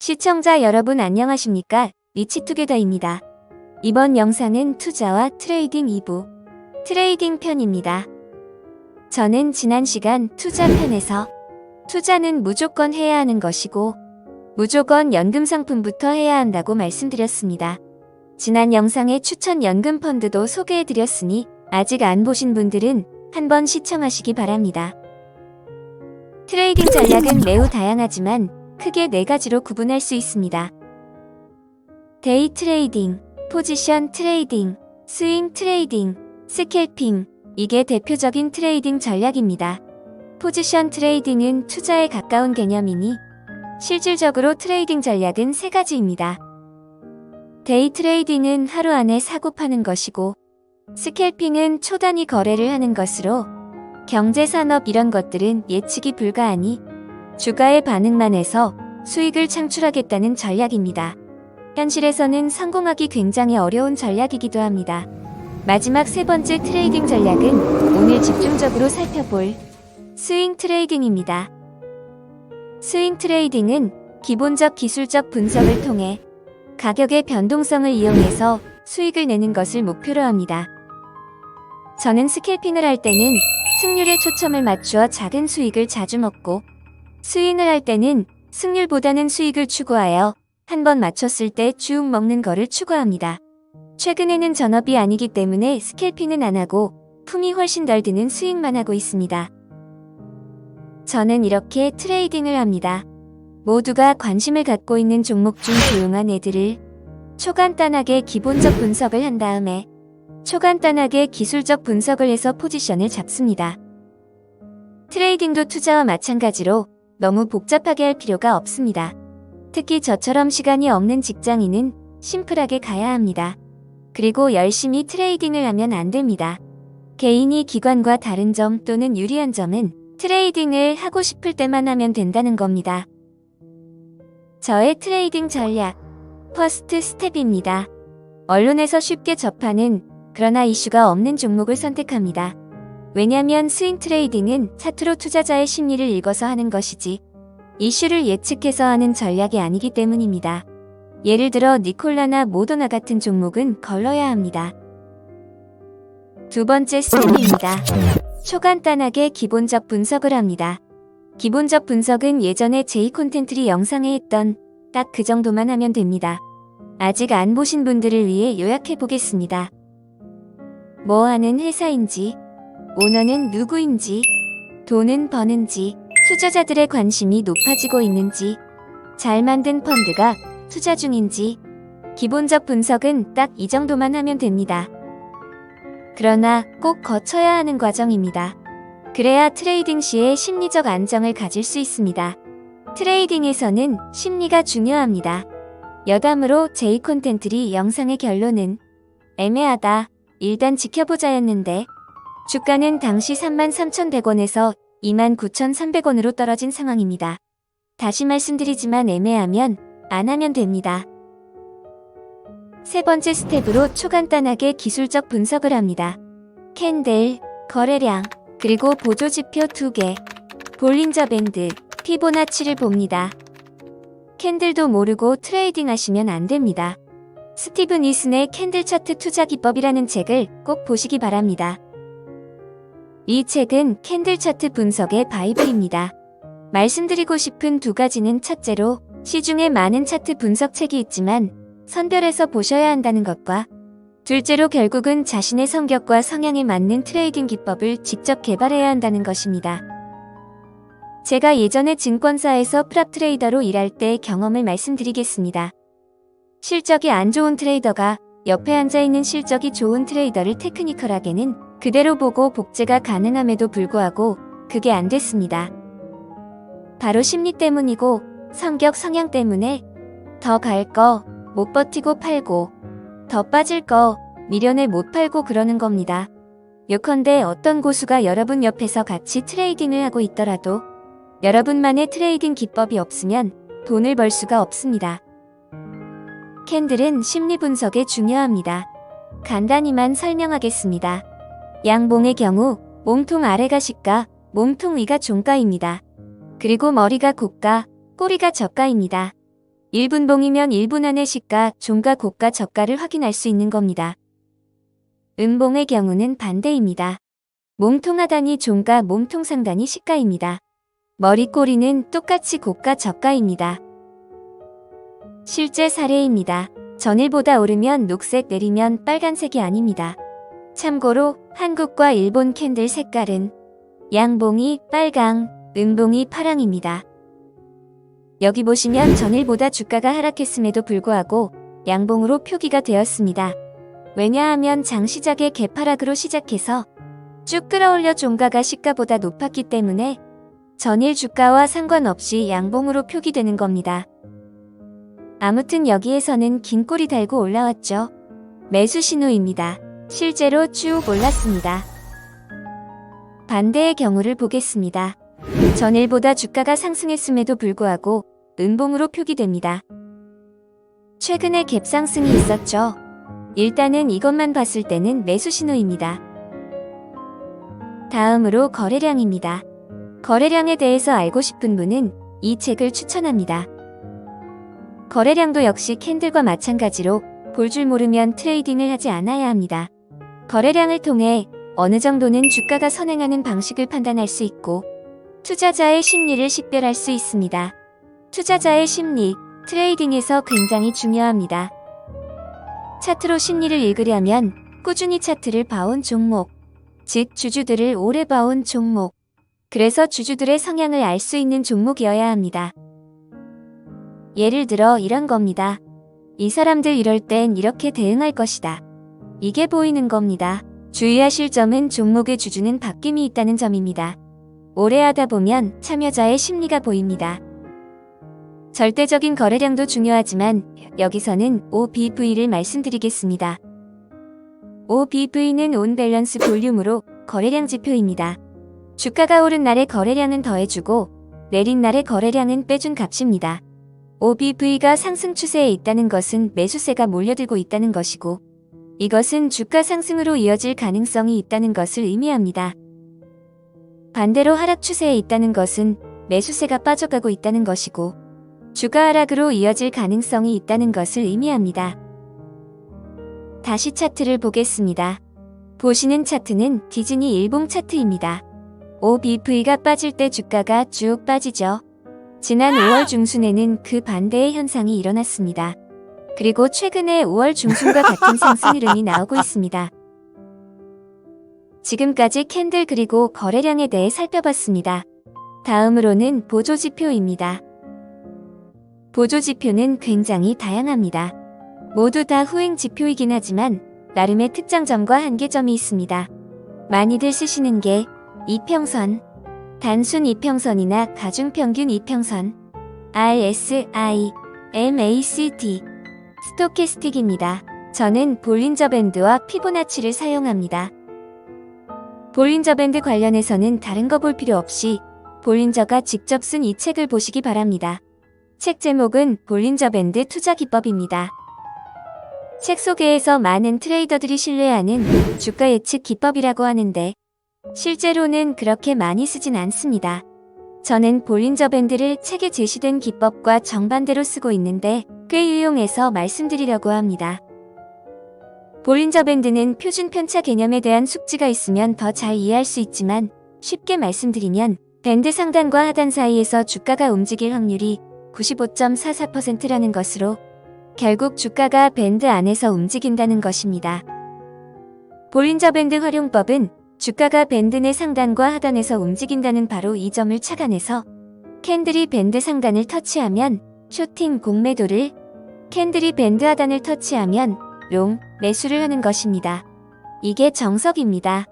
시청자 여러분 안녕하십니까? 리치투게더입니다. 이번 영상은 투자와 트레이딩 2부 트레이딩 편입니다. 저는 지난 시간 투자 편에서 투자는 무조건 해야 하는 것이고 무조건 연금 상품부터 해야 한다고 말씀드렸습니다. 지난 영상에 추천 연금 펀드도 소개해드렸으니 아직 안 보신 분들은 한번 시청하시기 바랍니다. 트레이딩 전략은 매우 다양하지만 크게 4가지로 구분할 수 있습니다. 데이 트레이딩, 포지션 트레이딩, 스윙 트레이딩, 스캘핑, 이게 대표적인 트레이딩 전략입니다. 포지션 트레이딩은 투자에 가까운 개념이니 실질적으로 트레이딩 전략은 3가지입니다. 데이 트레이딩은 하루 안에 사고 파는 것이고 스캘핑은 초단위 거래를 하는 것으로 경제, 산업 이런 것들은 예측이 불가하니 주가의 반응만 해서 수익을 창출하겠다는 전략입니다. 현실에서는 성공하기 굉장히 어려운 전략이기도 합니다. 마지막 3번째 트레이딩 전략은 오늘 집중적으로 살펴볼 스윙 트레이딩입니다. 스윙 트레이딩은 기본적 기술적 분석을 통해 가격의 변동성을 이용해서 수익을 내는 것을 목표로 합니다. 저는 스캘핑을 할 때는 승률에 초점을 맞추어 작은 수익을 자주 먹고 스윙을 할 때는 승률보다는 수익을 추구하여 한번 맞췄을 때 쭉 먹는 거를 추구합니다. 최근에는 전업이 아니기 때문에 스캘핑은 안 하고 품이 훨씬 덜 드는 스윙만 하고 있습니다. 저는 이렇게 트레이딩을 합니다. 모두가 관심을 갖고 있는 종목 중 조용한 애들을 초간단하게 기본적 분석을 한 다음에 초간단하게 기술적 분석을 해서 포지션을 잡습니다. 트레이딩도 투자와 마찬가지로 너무 복잡하게 할 필요가 없습니다. 특히 저처럼 시간이 없는 직장인은 심플하게 가야 합니다. 그리고 열심히 트레이딩을 하면 안 됩니다. 개인이 기관과 다른 점 또는 유리한 점은 트레이딩을 하고 싶을 때만 하면 된다는 겁니다. 저의 트레이딩 전략 퍼스트 스텝입니다. 언론에서 쉽게 접하는 그러나 이슈가 없는 종목을 선택합니다. 왜냐면 스윙 트레이딩은 차트로 투자자의 심리를 읽어서 하는 것이지 이슈를 예측해서 하는 전략이 아니기 때문입니다. 예를 들어 니콜라나 모더나 같은 종목은 걸러야 합니다. 2번째 스텝입니다. 초간단하게 기본적 분석을 합니다. 기본적 분석은 예전에 제이 콘텐트리 영상에 했던 딱 그 정도만 하면 됩니다. 아직 안 보신 분들을 위해 요약해 보겠습니다. 뭐 하는 회사인지, 오너는 누구인지, 돈은 버는지, 투자자들의 관심이 높아지고 있는지, 잘 만든 펀드가 투자 중인지, 기본적 분석은 딱 이 정도만 하면 됩니다. 그러나 꼭 거쳐야 하는 과정입니다. 그래야 트레이딩 시에 심리적 안정을 가질 수 있습니다. 트레이딩에서는 심리가 중요합니다. 여담으로 제이 콘텐트리 영상의 결론은 애매하다, 일단 지켜보자였는데 주가는 당시 33,100원에서 29,300원으로 떨어진 상황입니다. 다시 말씀드리지만 애매하면 안 하면 됩니다. 3번째 스텝으로 초간단하게 기술적 분석을 합니다. 캔들, 거래량, 그리고 보조지표 2개, 볼린저 밴드, 피보나치를 봅니다. 캔들도 모르고 트레이딩 하시면 안 됩니다. 스티브 니슨의 캔들 차트 투자 기법이라는 책을 꼭 보시기 바랍니다. 이 책은 캔들 차트 분석의 바이블입니다. 말씀드리고 싶은 2가지는 첫째로 시중에 많은 차트 분석 책이 있지만 선별해서 보셔야 한다는 것과 둘째로 결국은 자신의 성격과 성향에 맞는 트레이딩 기법을 직접 개발해야 한다는 것입니다. 제가 예전에 증권사에서 프랍 트레이더로 일할 때 경험을 말씀드리겠습니다. 실적이 안 좋은 트레이더가 옆에 앉아있는 실적이 좋은 트레이더를 테크니컬하게는 그대로 보고 복제가 가능함에도 불구하고 그게 안 됐습니다. 바로 심리 때문이고 성격 성향 때문에 더 갈 거 못 버티고 팔고 더 빠질 거 미련에 못 팔고 그러는 겁니다. 요컨대 어떤 고수가 여러분 옆에서 같이 트레이딩을 하고 있더라도 여러분만의 트레이딩 기법이 없으면 돈을 벌 수가 없습니다. 캔들은 심리 분석에 중요합니다. 간단히만 설명하겠습니다. 양봉의 경우 몸통 아래가 시가, 몸통 위가 종가입니다. 그리고 머리가 고가, 꼬리가 저가입니다. 1분봉이면 1분 안에 시가, 종가, 고가, 저가를 확인할 수 있는 겁니다. 음봉의 경우는 반대입니다. 몸통 하단이 종가, 몸통 상단이 시가입니다. 머리 꼬리는 똑같이 고가, 저가입니다. 실제 사례입니다. 전일보다 오르면 녹색, 내리면 빨간색이 아닙니다. 참고로 한국과 일본 캔들 색깔은 양봉이 빨강, 음봉이 파랑입니다. 여기 보시면 전일보다 주가가 하락했음에도 불구하고 양봉으로 표기가 되었습니다. 왜냐하면 장시작의 개파락으로 시작해서 쭉 끌어올려 종가가 시가보다 높았기 때문에 전일 주가와 상관없이 양봉으로 표기되는 겁니다. 아무튼 여기에서는 긴 꼬리 달고 올라왔죠. 매수 신호입니다. 실제로 쭉 올랐습니다. 반대의 경우를 보겠습니다. 전일보다 주가가 상승했음에도 불구하고 음봉으로 표기됩니다. 최근에 갭상승이 있었죠. 일단은 이것만 봤을 때는 매수 신호입니다. 다음으로 거래량입니다. 거래량에 대해서 알고 싶은 분은 이 책을 추천합니다. 거래량도 역시 캔들과 마찬가지로 볼 줄 모르면 트레이딩을 하지 않아야 합니다. 거래량을 통해 어느 정도는 주가가 선행하는 방식을 판단할 수 있고 투자자의 심리를 식별할 수 있습니다. 투자자의 심리, 트레이딩에서 굉장히 중요합니다. 차트로 심리를 읽으려면 꾸준히 차트를 봐온 종목, 즉 주주들을 오래 봐온 종목, 그래서 주주들의 성향을 알 수 있는 종목이어야 합니다. 예를 들어 이런 겁니다. 이 사람들 이럴 땐 이렇게 대응할 것이다. 이게 보이는 겁니다. 주의하실 점은 종목의 주주는 바뀜이 있다는 점입니다. 오래 하다 보면 참여자의 심리가 보입니다. 절대적인 거래량도 중요하지만 여기서는 OBV를 말씀드리겠습니다. OBV는 온 밸런스 볼륨으로 거래량 지표입니다. 주가가 오른 날의 거래량은 더해주고 내린 날의 거래량은 빼준 값입니다. OBV가 상승 추세에 있다는 것은 매수세가 몰려들고 있다는 것이고 이것은 주가 상승으로 이어질 가능성이 있다는 것을 의미합니다. 반대로 하락 추세에 있다는 것은 매수세가 빠져가고 있다는 것이고 주가 하락으로 이어질 가능성이 있다는 것을 의미합니다. 다시 차트를 보겠습니다. 보시는 차트는 디즈니 일봉 차트입니다. OBV가 빠질 때 주가가 쭉 빠지죠. 지난 5월 중순에는 그 반대의 현상이 일어났습니다. 그리고 최근에 5월 중순과 같은 상승 흐름이 나오고 있습니다. 지금까지 캔들 그리고 거래량에 대해 살펴봤습니다. 다음으로는 보조지표입니다. 보조지표는 굉장히 다양합니다. 모두 다 후행지표이긴 하지만 나름의 특장점과 한계점이 있습니다. 많이들 쓰시는 게 이평선, 단순 이평선이나 가중평균 이평선, RSI, MACD, 스토캐스틱입니다. 저는 볼린저 밴드와 피보나치를 사용합니다. 볼린저 밴드 관련해서는 다른 거 볼 필요 없이 볼린저가 직접 쓴 이 책을 보시기 바랍니다. 책 제목은 볼린저 밴드 투자 기법입니다. 책 소개에서 많은 트레이더들이 신뢰하는 주가 예측 기법이라고 하는데 실제로는 그렇게 많이 쓰진 않습니다. 저는 볼린저 밴드를 책에 제시된 기법과 정반대로 쓰고 있는데 꽤 유용해서 말씀드리려고 합니다. 볼린저 밴드는 표준 편차 개념에 대한 숙지가 있으면 더 잘 이해할 수 있지만 쉽게 말씀드리면 밴드 상단과 하단 사이에서 주가가 움직일 확률이 95.44%라는 것으로 결국 주가가 밴드 안에서 움직인다는 것입니다. 볼린저 밴드 활용법은 주가가 밴드 내 상단과 하단에서 움직인다는 바로 이 점을 착안해서 캔들이 밴드 상단을 터치하면 쇼팅 공매도를, 캔들이 밴드 하단을 터치하면 롱 매수를 하는 것입니다. 이게 정석입니다.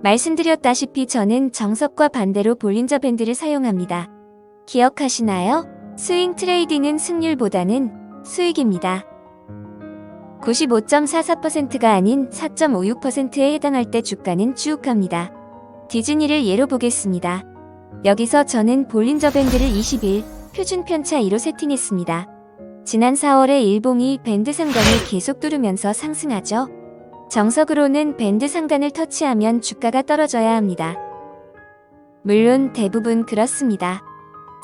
말씀드렸다시피 저는 정석과 반대로 볼린저 밴드를 사용합니다. 기억하시나요? 스윙 트레이딩은 승률보다는 수익입니다. 95.44%가 아닌 4.56%에 해당할 때 주가는 쭉 갑니다. 디즈니를 예로 보겠습니다. 여기서 저는 볼린저 밴드를 20일 표준 편차 2로 세팅했습니다. 지난 4월에 일봉이 밴드 상단을 계속 뚫으면서 상승하죠. 정석으로는 밴드 상단을 터치하면 주가가 떨어져야 합니다. 물론 대부분 그렇습니다.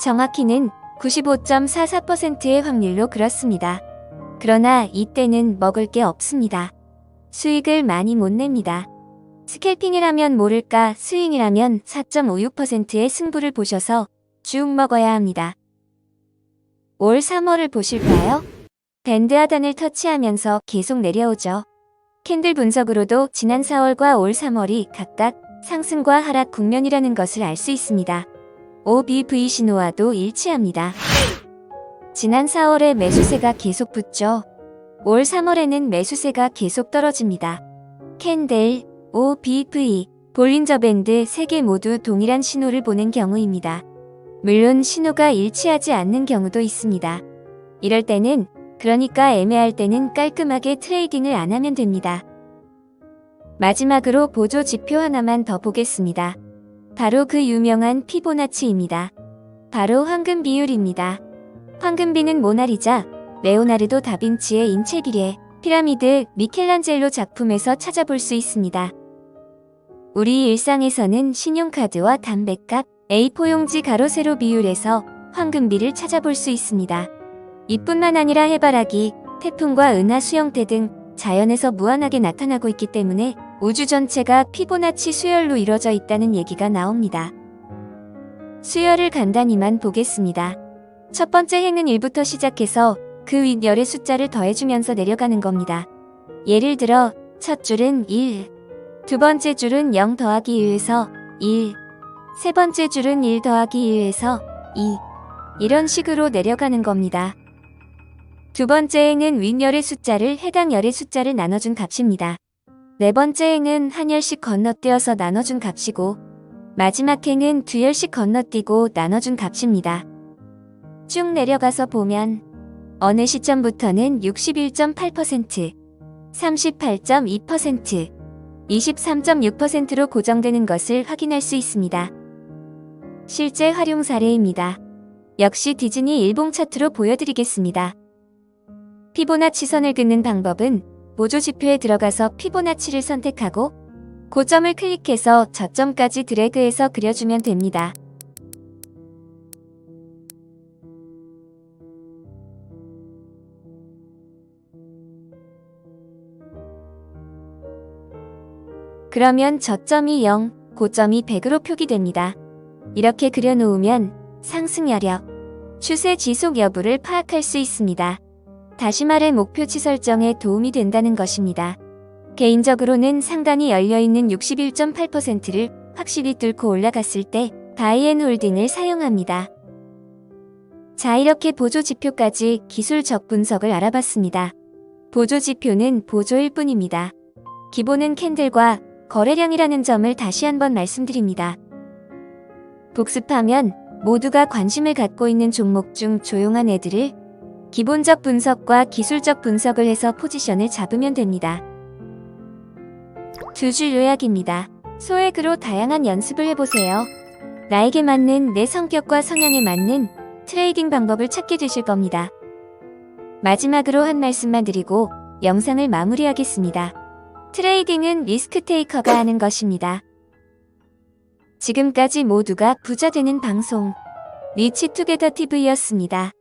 정확히는 95.44%의 확률로 그렇습니다. 그러나 이때는 먹을 게 없습니다. 수익을 많이 못 냅니다. 스캘핑이라면 모를까 스윙이라면 4.56%의 승부를 보셔서 쭉 먹어야 합니다. 올 3월을 보실까요? 밴드 하단을 터치하면서 계속 내려오죠. 캔들 분석으로도 지난 4월과 올 3월이 각각 상승과 하락 국면이라는 것을 알 수 있습니다. OBV 신호와도 일치합니다. 지난 4월에 매수세가 계속 붙죠. 올 3월에는 매수세가 계속 떨어집니다. 캔들, OBV, 볼린저 밴드 3개 모두 동일한 신호를 보낸 경우입니다. 물론 신호가 일치하지 않는 경우도 있습니다. 이럴 때는 그러니까 애매할 때는 깔끔하게 트레이딩을 안 하면 됩니다. 마지막으로 보조 지표 하나만 더 보겠습니다. 바로 그 유명한 피보나치입니다. 바로 황금 비율입니다. 황금비는 모나리자, 레오나르도 다빈치의 인체비례, 피라미드, 미켈란젤로 작품에서 찾아볼 수 있습니다. 우리 일상에서는 신용카드와 담뱃값, A4용지 가로 세로 비율에서 황금비를 찾아볼 수 있습니다. 이뿐만 아니라 해바라기, 태풍과 은하 수영태 등 자연에서 무한하게 나타나고 있기 때문에 우주 전체가 피보나치 수열로 이루어져 있다는 얘기가 나옵니다. 수열을 간단히만 보겠습니다. 첫 번째 행은 1부터 시작해서 그 윗열의 숫자를 더해주면서 내려가는 겁니다. 예를 들어 첫 줄은 1, 두 번째 줄은 0 더하기 1에서 1, 세 번째 줄은 1 더하기 1에서 2, 이런 식으로 내려가는 겁니다. 두 번째 행은 윗열의 숫자를 해당 열의 숫자를 나눠준 값입니다. 네 번째 행은 한 열씩 건너뛰어서 나눠준 값이고 마지막 행은 두 열씩 건너뛰고 나눠준 값입니다. 쭉 내려가서 보면 어느 시점부터는 61.8%, 38.2%, 23.6%로 고정되는 것을 확인할 수 있습니다. 실제 활용 사례입니다. 역시 디즈니 일봉 차트로 보여드리겠습니다. 피보나치 선을 긋는 방법은 보조 지표에 들어가서 피보나치를 선택하고 고점을 클릭해서 저점까지 드래그해서 그려주면 됩니다. 그러면 저점이 0, 고점이 100으로 표기됩니다. 이렇게 그려놓으면 상승 여력, 추세 지속 여부를 파악할 수 있습니다. 다시 말해 목표치 설정에 도움이 된다는 것입니다. 개인적으로는 상단이 열려있는 61.8%를 확실히 뚫고 올라갔을 때 바이앤홀딩을 사용합니다. 자, 이렇게 보조 지표까지 기술적 분석을 알아봤습니다. 보조 지표는 보조일 뿐입니다. 기본은 캔들과 거래량이라는 점을 다시 한번 말씀드립니다. 복습하면 모두가 관심을 갖고 있는 종목 중 조용한 애들을 기본적 분석과 기술적 분석을 해서 포지션을 잡으면 됩니다. 두 줄 요약입니다. 소액으로 다양한 연습을 해보세요. 나에게 맞는 내 성격과 성향에 맞는 트레이딩 방법을 찾게 되실 겁니다. 마지막으로 한 말씀만 드리고 영상을 마무리하겠습니다. 트레이딩은 리스크 테이커가 하는 것입니다. 지금까지 모두가 부자 되는 방송 리치투게더 TV였습니다.